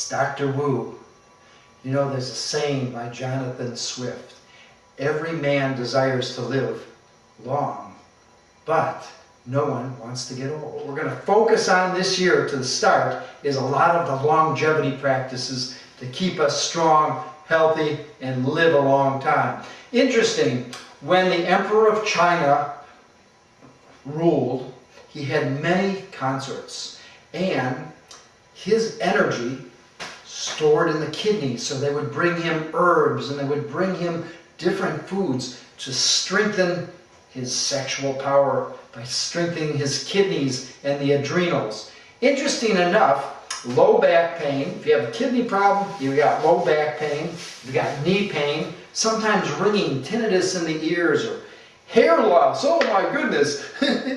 It's Dr. Wu. You know, there's a saying by Jonathan Swift. Every man desires to live long, but no one wants to get old. What we're going to focus on this year to the start is a lot of the longevity practices to keep us strong, healthy, and live a long time. Interesting, when the Emperor of China ruled, he had many consorts, and his energy stored in the kidneys, so they would bring him herbs and they would bring him different foods to strengthen his sexual power by strengthening his kidneys and the adrenals. Interesting enough, low back pain, if you have a kidney problem, you've got low back pain, you've got knee pain, sometimes ringing, tinnitus in the ears, or hair loss, oh my goodness.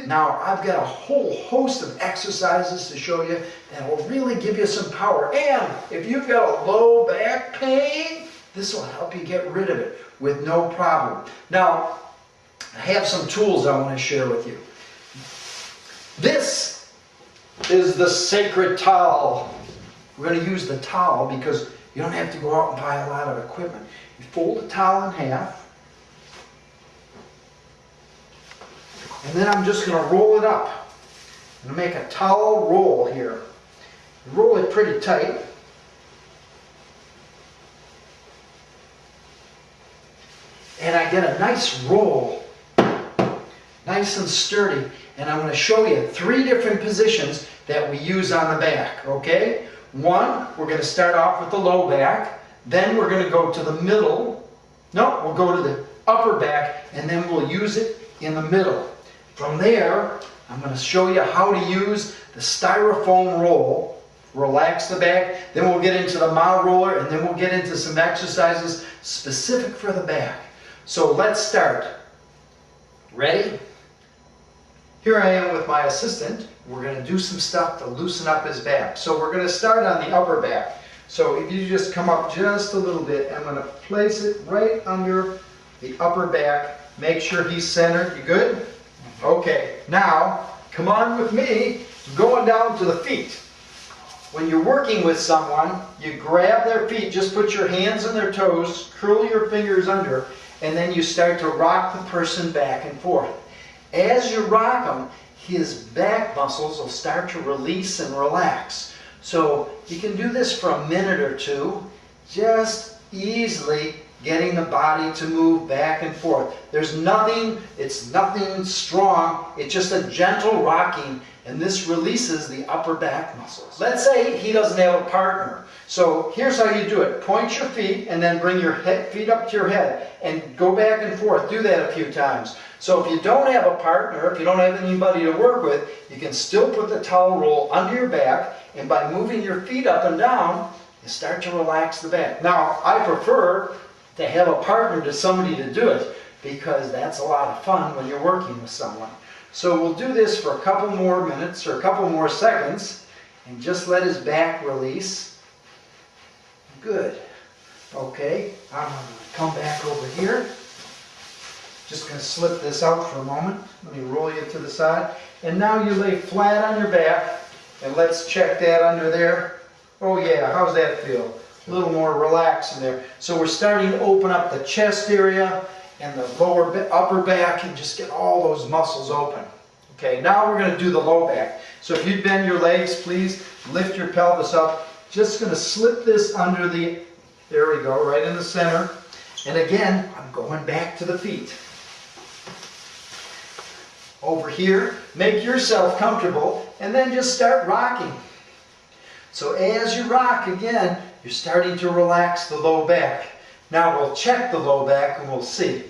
Now, I've got a whole host of exercises to show you that will really give you some power. And if you've got a low back pain, this will help you get rid of it with no problem. Now, I have some tools I want to share with you. This is the sacred towel. We're going to use the towel because you don't have to go out and buy a lot of equipment. You fold the towel in half, and then I'm just going to roll it up. I'm going to make a towel roll here. Roll it pretty tight. And I get a nice roll, nice and sturdy. And I'm going to show you 3 different positions that we use on the back, okay? One, we're going to start off with the low back. Then we're going to go to the middle. No, we'll go to the upper back, and then we'll use it in the middle. From there, I'm going to show you how to use the styrofoam roll, relax the back, then we'll get into the Mao roller, and then we'll get into some exercises specific for the back. So let's start. Ready? Here I am with my assistant. We're going to do some stuff to loosen up his back. So we're going to start on the upper back. So if you just come up just a little bit, I'm going to place it right under the upper back. Make sure he's centered. You good? Okay, now come on with me, going down to the feet. When you're working with someone, you grab their feet, just put your hands on their toes, curl your fingers under, and then you start to rock the person back and forth. As you rock them, his back muscles will start to release and relax. So you can do this for a minute or two, just easily getting the body to move back and forth. There's nothing, it's nothing strong, it's just a gentle rocking, and this releases the upper back muscles. Let's say he doesn't have a partner. So here's how you do it. Point your feet and then bring your feet up to your head and go back and forth. Do that a few times. So if you don't have a partner, if you don't have anybody to work with, you can still put the towel roll under your back, and by moving your feet up and down, you start to relax the back. Now, I prefer to have a partner, to somebody to do it, because that's a lot of fun when you're working with someone. So we'll do this for a couple more minutes or a couple more seconds and just let his back release. Good. Okay, I'm going to come back over here. Just going to slip this out for a moment. Let me roll you to the side. And now you lay flat on your back, and let's check that under there. Oh yeah, how's that feel? A little more relaxed in there. So we're starting to open up the chest area and the upper back and just get all those muscles open. Okay, now we're going to do the low back. So if you bend your legs, please lift your pelvis up. Just going to slip this under the, there we go, right in the center. And again, I'm going back to the feet. Over here, make yourself comfortable and then just start rocking. So as you rock again, you're starting to relax the low back. Now we'll check the low back and we'll see.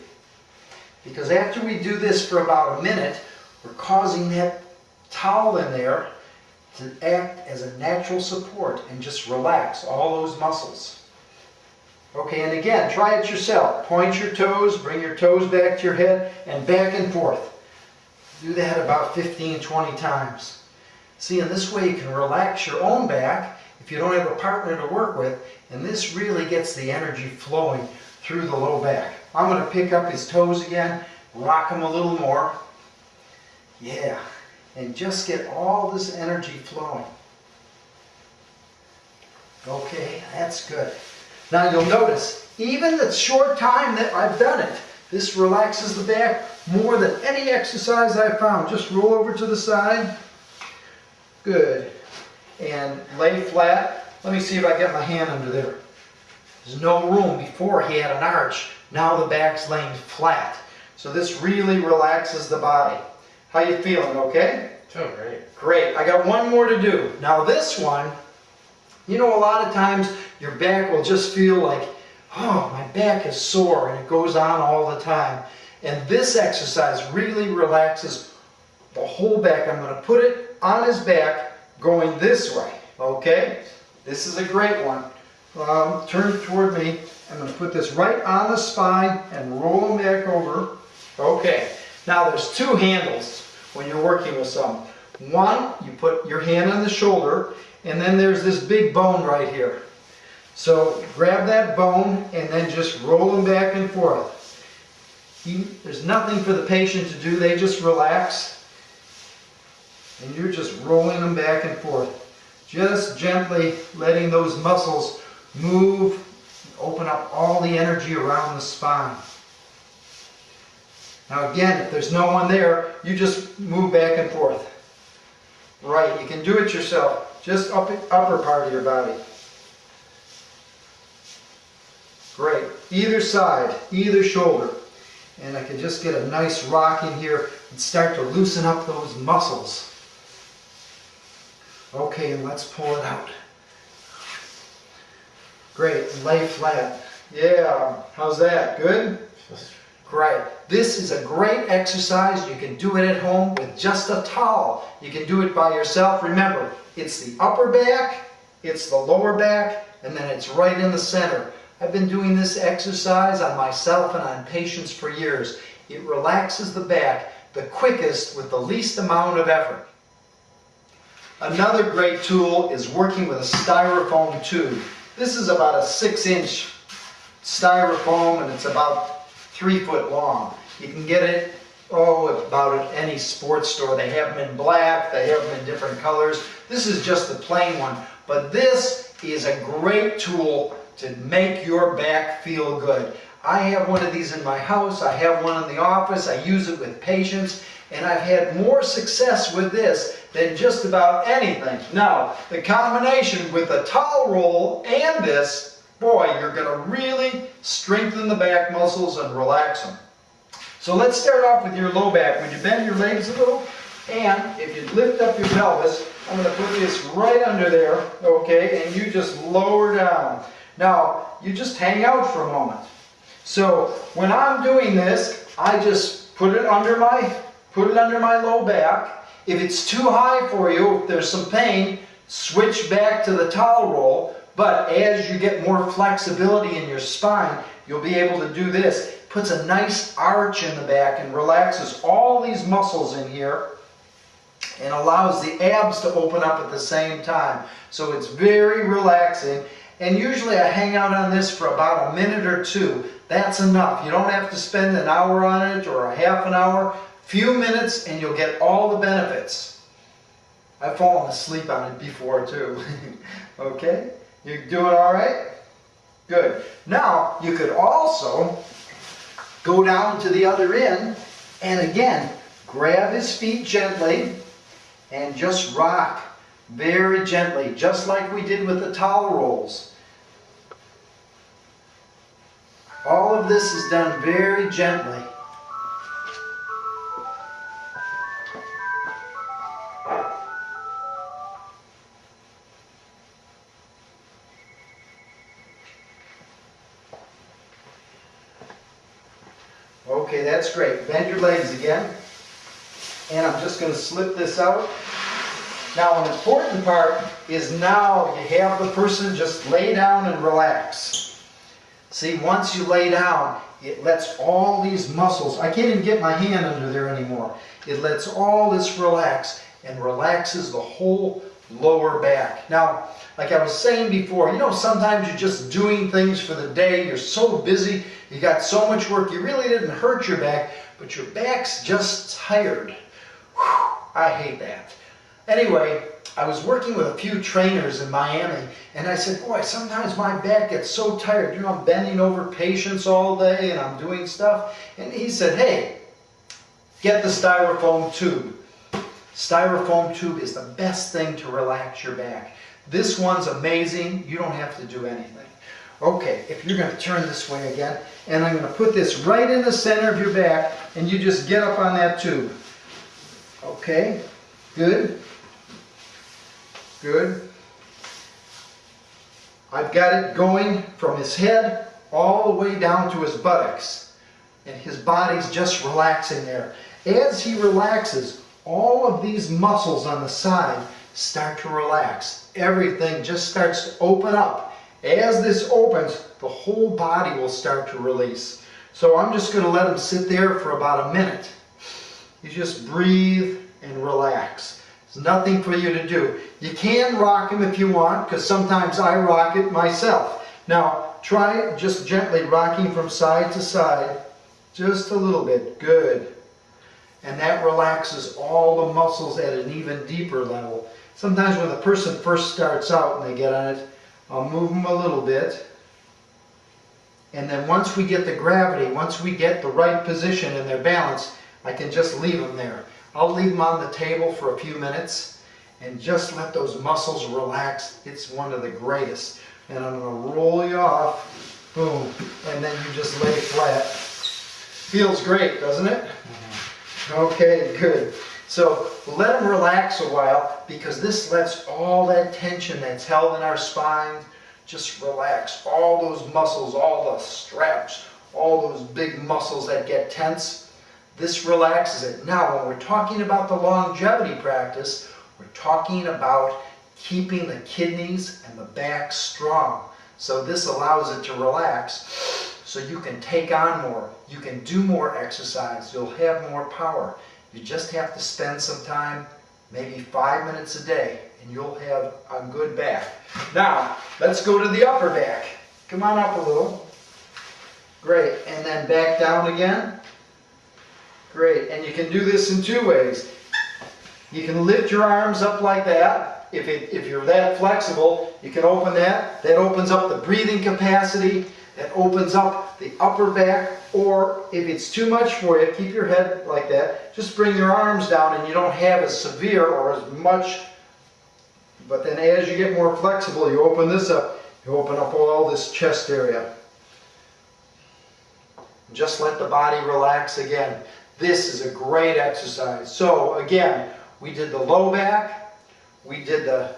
Because after we do this for about a minute, we're causing that towel in there to act as a natural support and just relax all those muscles. Okay, and again, try it yourself. Point your toes, bring your toes back to your head, and back and forth. Do that about 15, 20 times. See, in this way you can relax your own back if you don't have a partner to work with, and this really gets the energy flowing through the low back. I'm going to pick up his toes again, rock him a little more. Yeah, and just get all this energy flowing. Okay, that's good. Now you'll notice, even the short time that I've done it, this relaxes the back more than any exercise I've found. Just roll over to the side. Good. And lay flat. Let me see if I get my hand under there. There's no room. Before he had an arch. Now the back's laying flat. So this really relaxes the body. How you feeling, okay? Oh, great. Great. I got one more to do. Now this one, you know, a lot of times your back will just feel like, oh, my back is sore, and it goes on all the time. And this exercise really relaxes the whole back. I'm going to put it on his back going this way, okay? This is a great one. Turn it toward me. I'm going to put this right on the spine and roll him back over. Okay. Now there's two handles when you're working with someone. One, you put your hand on the shoulder, and then there's this big bone right here. So grab that bone and then just roll them back and forth. There's nothing for the patient to do. They just relax. And you're just rolling them back and forth. Just gently letting those muscles move, open up all the energy around the spine. Now again, if there's no one there, you just move back and forth. Right, you can do it yourself. Just upper part of your body. Great. Either side, either shoulder. And I can just get a nice rock in here and start to loosen up those muscles. Okay, and let's pull it out. Great. Lay flat. Yeah. How's that? Good? Great. This is a great exercise. You can do it at home with just a towel. You can do it by yourself. Remember, it's the upper back, it's the lower back, and then it's right in the center. I've been doing this exercise on myself and on patients for years. It relaxes the back the quickest with the least amount of effort. Another great tool is working with a styrofoam tube. This is about a 6-inch styrofoam, and it's about 3 foot long. You can get it, about at any sports store. They have them in black, they have them in different colors. This is just the plain one, but this is a great tool to make your back feel good. I have one of these in my house, I have one in the office, I use it with patients, and I've had more success with this than just about anything. Now, the combination with a towel roll and this, boy, you're going to really strengthen the back muscles and relax them. So let's start off with your low back. Would you bend your legs a little? And if you lift up your pelvis, I'm going to put this right under there, okay, and you just lower down. Now, you just hang out for a moment. So when I'm doing this, I just put it under my low back. If it's too high for you, if there's some pain, switch back to the towel roll. But as you get more flexibility in your spine, you'll be able to do this. Puts a nice arch in the back and relaxes all these muscles in here and allows the abs to open up at the same time. So it's very relaxing. And usually I hang out on this for about a minute or two. That's enough. You don't have to spend an hour on it or a half an hour. Few minutes and you'll get all the benefits. I've fallen asleep on it before too. Okay? You're doing all right? Good. Now, you could also go down to the other end and again, grab his feet gently and just rock very gently, just like we did with the towel rolls. All of this is done very gently. Okay, that's great. Bend your legs again. And I'm just going to slip this out. Now, an important part is now you have the person just lay down and relax. See, once you lay down, it lets all these muscles, I can't even get my hand under there anymore. It lets all this relax and relaxes the whole lower back. Now, like I was saying before, you know, sometimes you're just doing things for the day. You're so busy. You got so much work. You really didn't hurt your back, but your back's just tired. Whew, I hate that. Anyway, I was working with a few trainers in Miami, and I said, boy, sometimes my back gets so tired. You know, I'm bending over patients all day and I'm doing stuff. And he said, hey, get the styrofoam tube. Styrofoam tube is the best thing to relax your back. This one's amazing. You don't have to do anything. Okay, if you're going to turn this way again, and I'm going to put this right in the center of your back, and you just get up on that tube. Okay, good. Good. I've got it going from his head all the way down to his buttocks. And his body's just relaxing there. As he relaxes, all of these muscles on the side start to relax. Everything just starts to open up. As this opens, the whole body will start to release. So I'm just going to let him sit there for about a minute. You just breathe and relax. There's nothing for you to do. You can rock him if you want, because sometimes I rock it myself. Now, try just gently rocking from side to side, just a little bit. Good. And that relaxes all the muscles at an even deeper level. Sometimes when the person first starts out and they get on it, I'll move them a little bit. And then once we get the gravity, once we get the right position in their balance, I can just leave them there. I'll leave them on the table for a few minutes and just let those muscles relax. It's one of the greatest. And I'm going to roll you off, boom, and then you just lay flat. Feels great, doesn't it? Okay, good. So let them relax a while, because this lets all that tension that's held in our spine just relax. All those muscles, all the straps, all those big muscles that get tense, this relaxes it. Now, when we're talking about the longevity practice, we're talking about keeping the kidneys and the back strong. So this allows it to relax, so you can take on more. You can do more exercise. You'll have more power. You just have to spend some time, maybe 5 minutes a day, and you'll have a good back. Now, let's go to the upper back. Come on up a little. Great. And then back down again. Great. And you can do this in two ways. You can lift your arms up like that. If you're that flexible, you can open that. That opens up the breathing capacity. That opens up the upper back. Or if it's too much for you, keep your head like that. Just bring your arms down, and you don't have as severe or as much. But then as you get more flexible, you open this up. You open up all this chest area. Just let the body relax again. This is a great exercise. So again, we did the low back, we did the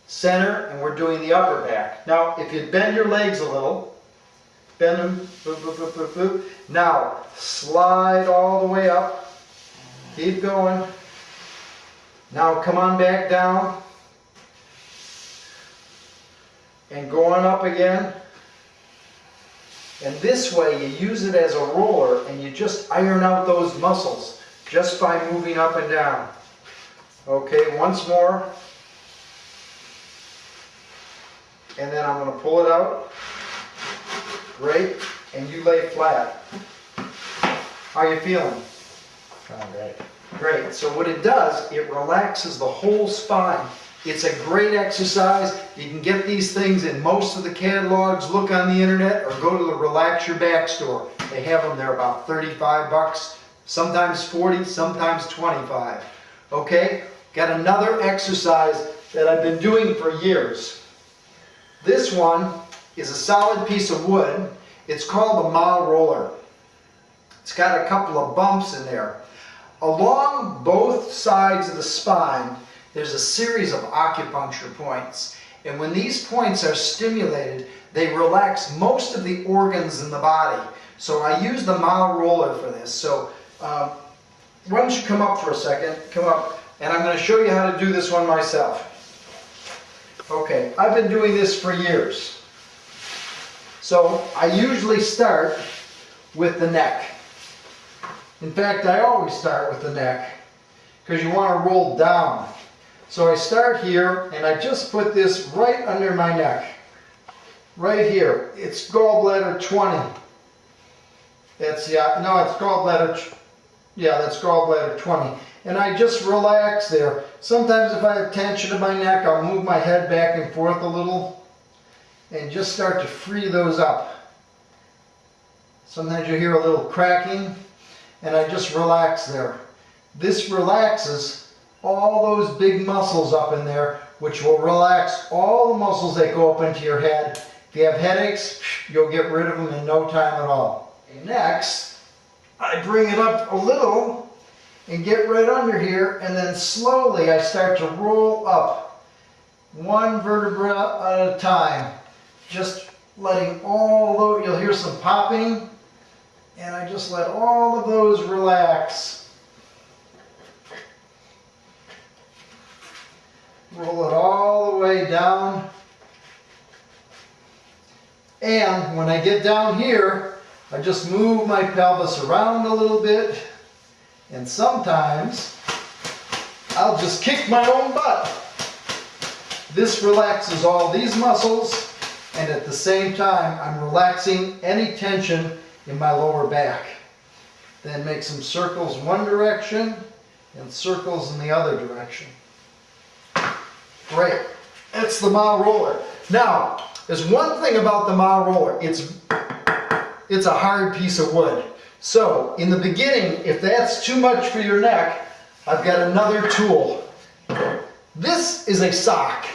center, and we're doing the upper back. Now, if you bend your legs a little, bend them, boop, boop, boop, boop, boop. Now, slide all the way up. Keep going. Now, come on back down. And going up again. And this way, you use it as a roller, and you just iron out those muscles just by moving up and down. Okay, once more. And then I'm going to pull it out. Great. And you lay flat. How are you feeling? Great. Great. So what it does, it relaxes the whole spine. It's a great exercise. You can get these things in most of the catalogs. Look on the internet or go to the Relax Your Back store. They have them there about 35 bucks, sometimes 40, sometimes 25. Okay? Got another exercise that I've been doing for years. This one is a solid piece of wood. It's called the mile roller. It's got a couple of bumps in there. Along both sides of the spine, there's a series of acupuncture points. And when these points are stimulated, they relax most of the organs in the body. So I use the mile roller for this. So why don't you come up for a second? Come up. And I'm going to show you how to do this one myself. Okay, I've been doing this for years. So I usually start with the neck. In fact, I always start with the neck, because you want to roll down. So I start here, and I just put this right under my neck. Right here. It's gallbladder 20. That's, no, it's gallbladder, yeah, that's gallbladder 20. and I just relax there. Sometimes if I have tension in my neck, I'll move my head back and forth a little and just start to free those up. Sometimes you hear a little cracking, and I just relax there. This relaxes all those big muscles up in there, which will relax all the muscles that go up into your head. If you have headaches, you'll get rid of them in no time at all. Next, I bring it up a little and get right under here, and then slowly I start to roll up one vertebra at a time. Just letting all those, you'll hear some popping, and I just let all of those relax. Roll it all the way down. And when I get down here, I just move my pelvis around a little bit. And sometimes I'll just kick my own butt. This relaxes all these muscles, and at the same time, I'm relaxing any tension in my lower back. Then make some circles one direction and circles in the other direction. Great. That's the Mao roller. Now, there's one thing about the Mao roller. It's a hard piece of wood. So, in the beginning, if that's too much for your neck, I've got another tool. This is a sock.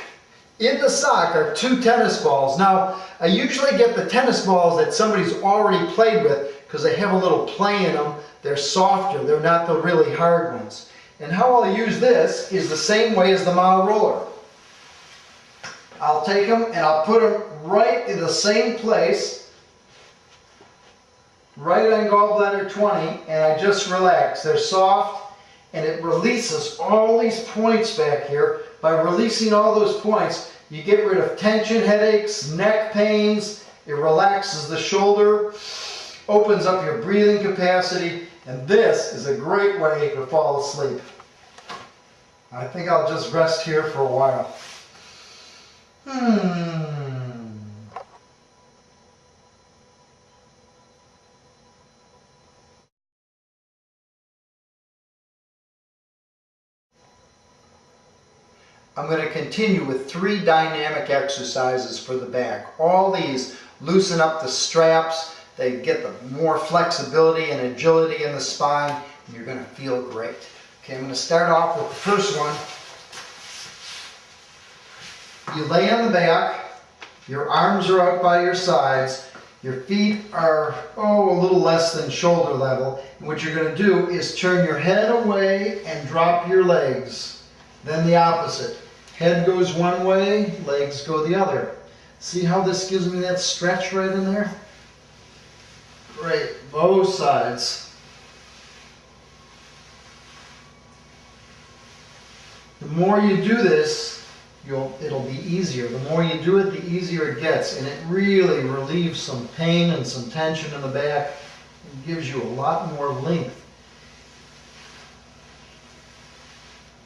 In the sock are 2 tennis balls. Now, I usually get the tennis balls that somebody's already played with because they have a little play in them. They're softer. They're not the really hard ones. And how I'll use this is the same way as the Mao roller. I'll take them and I'll put them right in the same place, right on gallbladder 20, and I just relax. They're soft, and it releases all these points back here. By releasing all those points, you get rid of tension, headaches, neck pains. It relaxes the shoulder, opens up your breathing capacity, and this is a great way to fall asleep. I think I'll just rest here for a while. I'm going to continue with 3 dynamic exercises for the back. All these loosen up the straps, they get the more flexibility and agility in the spine, and you're going to feel great. Okay, I'm going to start off with the first one. You lay on the back, your arms are out by your sides, your feet are, a little less than shoulder level. And what you're going to do is turn your head away and drop your legs. Then the opposite. Head goes one way, legs go the other. See how this gives me that stretch right in there? Great, both sides. The more you do this, it'll be easier. The more you do it, the easier it gets, and it really relieves some pain and some tension in the back. It gives you a lot more length.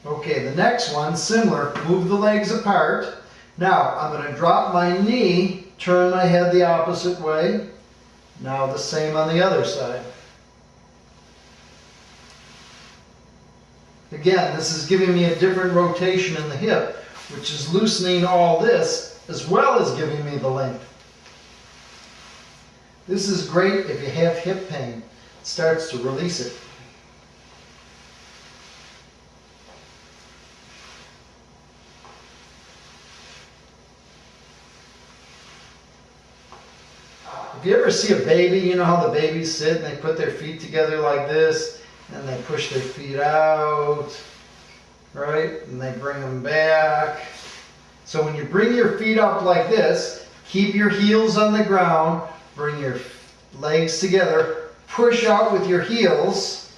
Okay, the next one, similar. Move the legs apart. Now, I'm going to drop my knee, turn my head the opposite way. Now the same on the other side. Again, this is giving me a different rotation in the hip, which is loosening all this as well as giving me the length. This is great if you have hip pain. It starts to release it. If you ever see a baby, you know how the babies sit and they put their feet together like this, and they push their feet out, right? And they bring them back. So when you bring your feet up like this, keep your heels on the ground, bring your legs together, push out with your heels.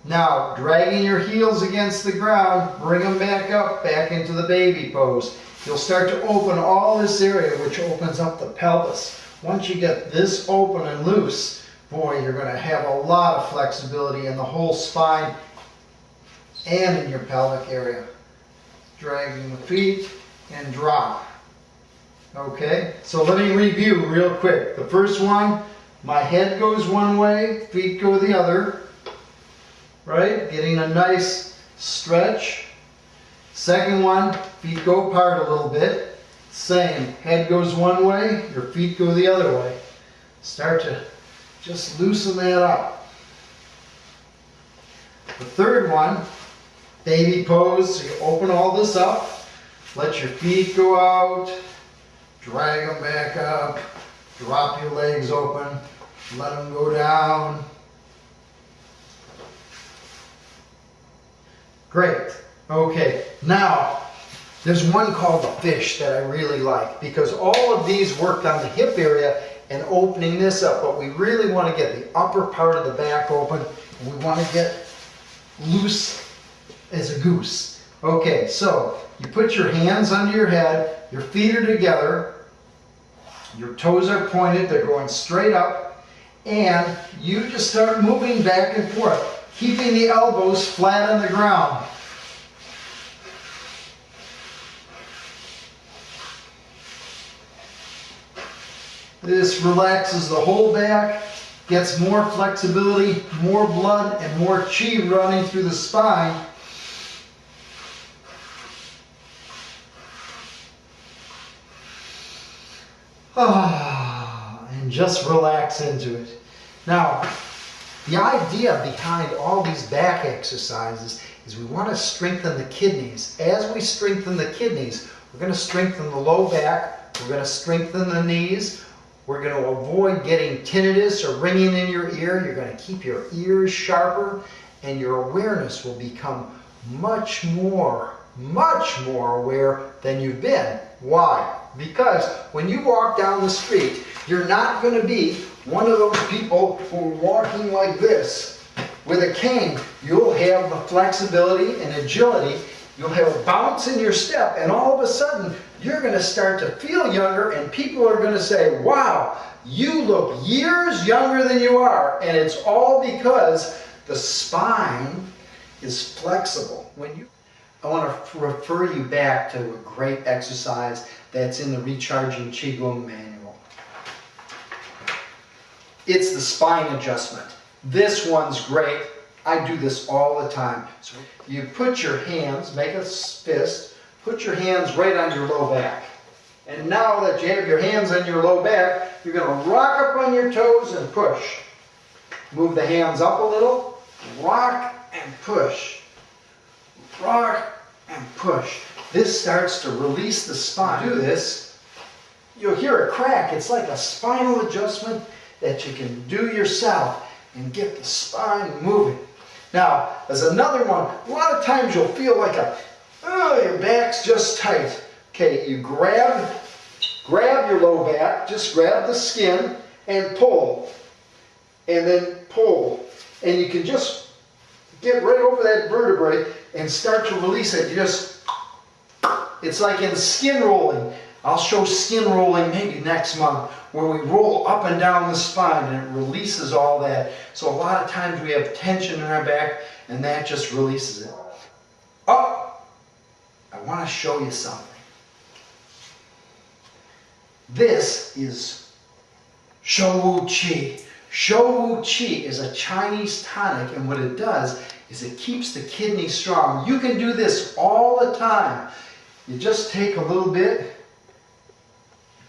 Now, dragging your heels against the ground, bring them back up, back into the baby pose. You'll start to open all this area, which opens up the pelvis. Once you get this open and loose, boy, you're going to have a lot of flexibility in the whole spine and in your pelvic area. Dragging the feet and drop. Okay, so let me review real quick. The first one, my head goes one way, feet go the other. right? Getting a nice stretch. Second one, feet go apart a little bit. Same, head goes one way, your feet go the other way. Start to just loosen that up. The third one, baby pose. So you open all this up, let your feet go out, drag them back up, drop your legs open, let them go down. Great. Okay, now there's one called the fish that I really like because all of these work on the hip area and opening this up, but we really want to get the upper part of the back open and we want to get loose as a goose. Okay, so you put your hands under your head, your feet are together, your toes are pointed, they're going straight up, and you just start moving back and forth, keeping the elbows flat on the ground. This relaxes the whole back, gets more flexibility, more blood, and more chi running through the spine. And just relax into it. Now, the idea behind all these back exercises is we want to strengthen the kidneys. As we strengthen the kidneys, we're going to strengthen the low back, we're going to strengthen the knees, we're going to avoid getting tinnitus or ringing in your ear, you're going to keep your ears sharper, and your awareness will become much more aware than you've been. Why? Because when you walk down the street, you're not going to be one of those people who are walking like this with a cane. You'll have the flexibility and agility. You'll have a bounce in your step, and all of a sudden, you're going to start to feel younger, and people are going to say, wow, you look years younger than you are. And it's all because the spine is flexible. I want to refer you back to a great exercise that's in the Recharging Qigong manual. It's the spine adjustment. This one's great. I do this all the time. So you put your hands, make a fist, put your hands right on your low back. And now that you have your hands on your low back, you're going to rock up on your toes and push. Move the hands up a little, rock and push. Rock and push. This starts to release the spine. Do this, you'll hear a crack. It's like a spinal adjustment that you can do yourself and get the spine moving. Now, there's another one. A lot of times you'll feel like your back's just tight. Okay, you grab your low back, just grab the skin and pull. And then pull. And you can just get right over that vertebrae and start to release it. It's like in skin rolling. I'll show skin rolling maybe next month, where we roll up and down the spine and it releases all that. So a lot of times we have tension in our back and that just releases it. Oh, I want to show you something. This is Shou Qi. Shou Qi is a Chinese tonic, and what it does is it keeps the kidney strong. You can do this all the time. You just take a little bit,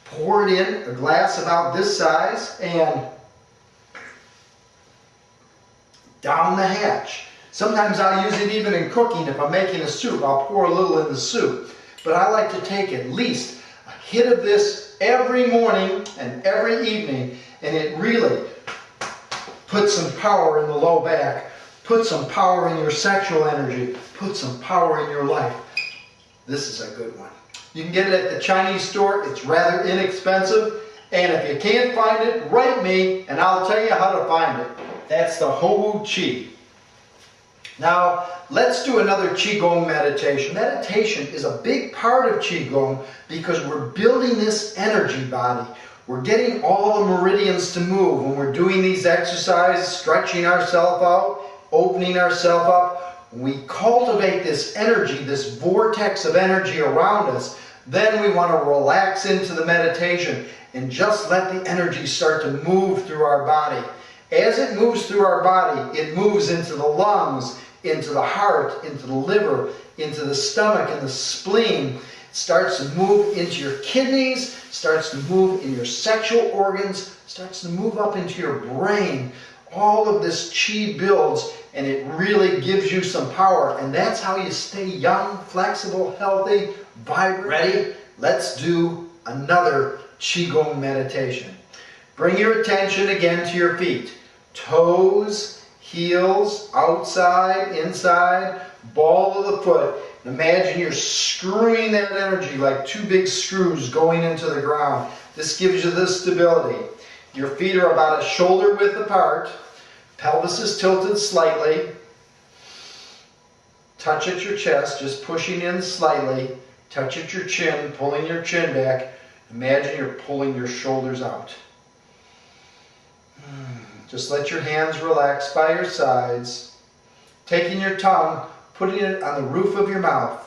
pour it in, a glass about this size, and down the hatch. Sometimes I'll use it even in cooking. If I'm making a soup, I'll pour a little in the soup. But I like to take at least a hit of this every morning and every evening, and it really puts some power in the low back, put some power in your sexual energy, put some power in your life. This is a good one. You can get it at the Chinese store. It's rather inexpensive. And if you can't find it, write me and I'll tell you how to find it. That's the Shou Qi. Now, let's do another Qigong meditation. Meditation is a big part of Qigong because we're building this energy body. We're getting all the meridians to move. When we're doing these exercises, stretching ourselves out, opening ourselves up, we cultivate this energy, this vortex of energy around us. Then we want to relax into the meditation and just let the energy start to move through our body. As it moves through our body, it moves into the lungs, into the heart, into the liver, into the stomach and the spleen. It starts to move into your kidneys, starts to move in your sexual organs, starts to move up into your brain. All of this chi builds, and it really gives you some power. And that's how you stay young, flexible, healthy, vibrant. Ready? Let's do another Qigong meditation. Bring your attention again to your feet. Toes, heels, outside, inside, ball of the foot. Imagine you're screwing that energy like two big screws going into the ground. This gives you the stability. Your feet are about a shoulder width apart. Pelvis is tilted slightly. Touch at your chest, just pushing in slightly. Touch at your chin, pulling your chin back. Imagine you're pulling your shoulders out. Just let your hands relax by your sides. Taking your tongue, putting it on the roof of your mouth.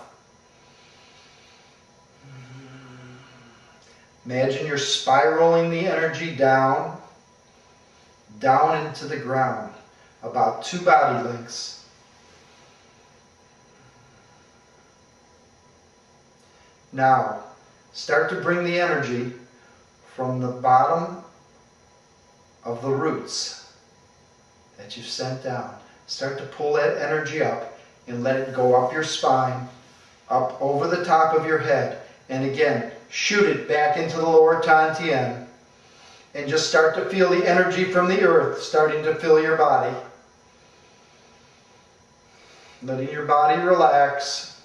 Imagine you're spiraling the energy down into the ground, about 2 body lengths. Now, start to bring the energy from the bottom of the roots that you've sent down. Start to pull that energy up and let it go up your spine, up over the top of your head. And again, shoot it back into the lower Tantien. And just start to feel the energy from the earth starting to fill your body. Letting your body relax.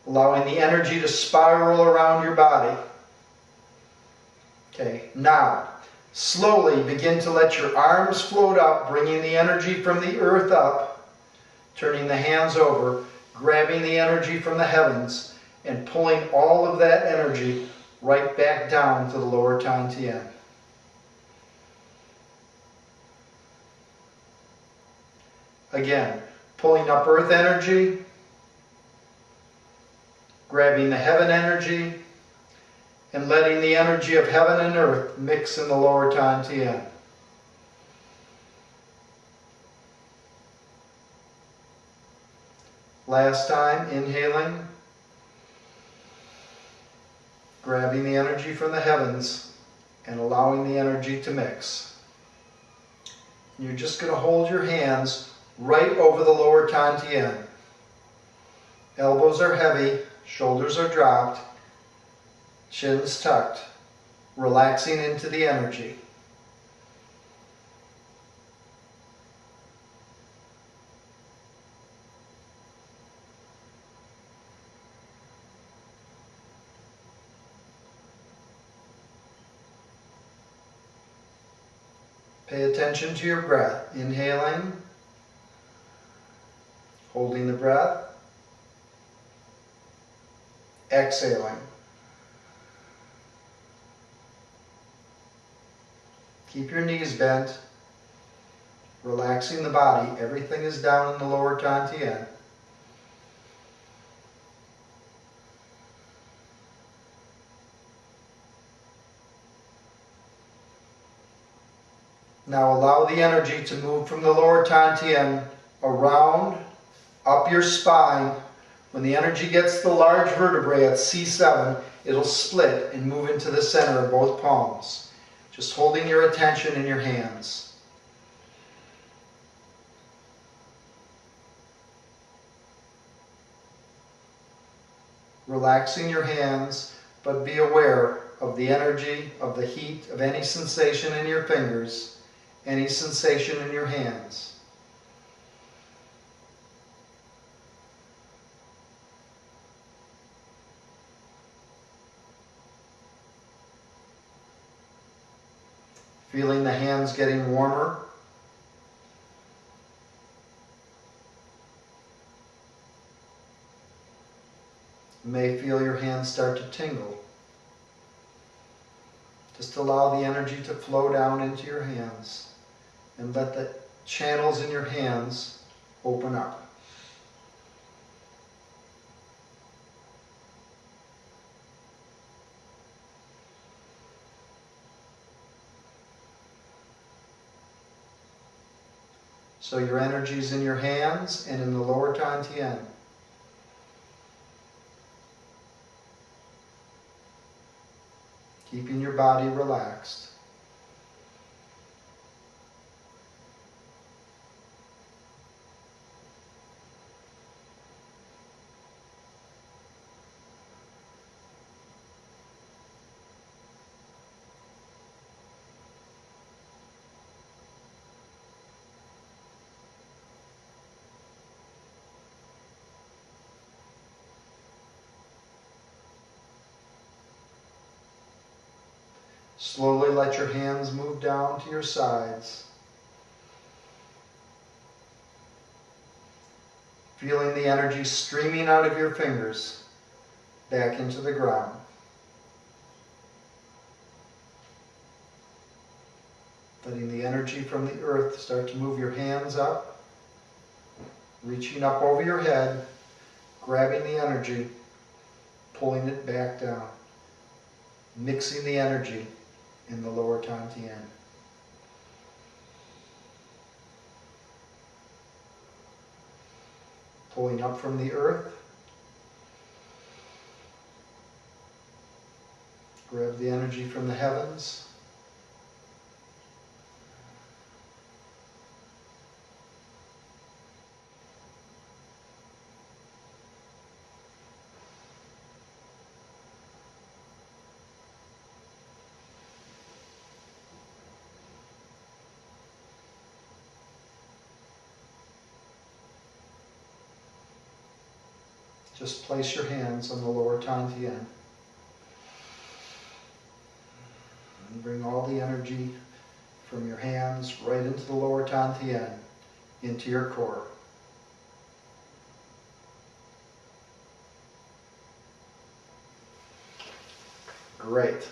Allowing the energy to spiral around your body. Okay, now, slowly begin to let your arms float up, bringing the energy from the earth up, turning the hands over, grabbing the energy from the heavens, and pulling all of that energy right back down to the lower Tantien. Again, pulling up earth energy, grabbing the heaven energy, and letting the energy of heaven and earth mix in the lower Tantien. Last time, inhaling, grabbing the energy from the heavens and allowing the energy to mix. You're just going to hold your hands right over the lower Tantien. Elbows are heavy, shoulders are dropped, chins tucked, relaxing into the energy. Pay attention to your breath. Inhaling, holding the breath, exhaling. Keep your knees bent, relaxing the body. Everything is down in the lower Tantien. Now allow the energy to move from the lower Tantien around, up your spine. When the energy gets to the large vertebrae at C7, it'll split and move into the center of both palms. Just holding your attention in your hands. Relaxing your hands, but be aware of the energy, of the heat, of any sensation in your fingers, any sensation in your hands. Feeling the hands getting warmer. You may feel your hands start to tingle. Just allow the energy to flow down into your hands and let the channels in your hands open up. So your energy is in your hands and in the lower Dantian. Keeping your body relaxed. Slowly let your hands move down to your sides. Feeling the energy streaming out of your fingers back into the ground. Letting the energy from the earth start to move your hands up, reaching up over your head, grabbing the energy, pulling it back down, mixing the energy in the lower Dantian. Pulling up from the earth, grab the energy from the heavens, just place your hands on the lower Dantian. And bring all the energy from your hands right into the lower Dantian, into your core. Great.